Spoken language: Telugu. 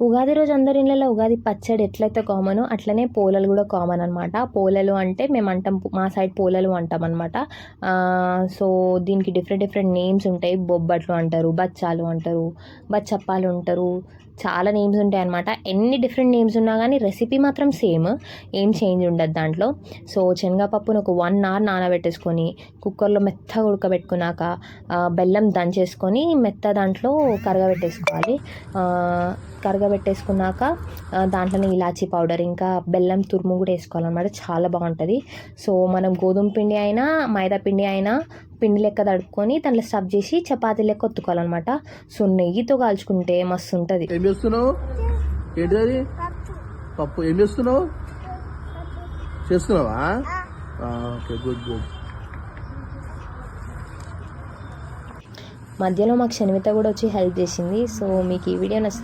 ఉగాది రోజు అందరి ఇళ్ళలో ఉగాది పచ్చడి ఎట్లయితే కామనో అట్లనే పోలలు కూడా కామన్ అనమాట. పోలలు అంటే మేము అంటాం, మా సైడ్ పోలలు అంటాం అనమాట. సో దీనికి డిఫరెంట్ డిఫరెంట్ నేమ్స్ ఉంటాయి. బొబ్బట్లు అంటారు, బచ్చాలు అంటారు, బచ్చప్పాలు అంటారు, చాలా నేమ్స్ ఉంటాయి అనమాట. ఎన్ని డిఫరెంట్ నేమ్స్ ఉన్నా కానీ రెసిపీ మాత్రం సేమ్, ఏం చేంజ్ ఉండదు దాంట్లో. సో శనగపప్పును ఒక 1 అవర్ నానబెట్టేసుకొని కుక్కర్లో మెత్తగా ఉడకబెట్టుకున్నాక బెల్లం దంచేసుకొని మెత్త దాంట్లో కరగబెట్టేసుకోవాలి. కరగబెట్టేసుకున్నాక దాంట్లోనే ఇలాచీ పౌడర్ ఇంకా బెల్లం తురుము కూడా వేసుకోవాలన్నమాట. చాలా బాగుంటుంది. సో మనం గోధుమ పిండి అయినా మైదా పిండి అయినా పిండి లెక్క తడుపుకొని దాంట్లో స్టఫ్ చేసి చపాతీ లెక్క ఒత్తుకోవాలన్నమాట. సో నెయ్యితో కాల్చుకుంటే మస్తు ఉంటుంది. ఏం చేస్తున్నావు? ఏంటిది? పప్పు. ఏం చేస్తున్నావు? చేస్తున్నావా? Okay, good good. మధ్యలో మాకు షణ్మిత కూడా వచ్చి హెల్ప్ చేసింది. సో మీకు ఈ వీడియో నచ్చితే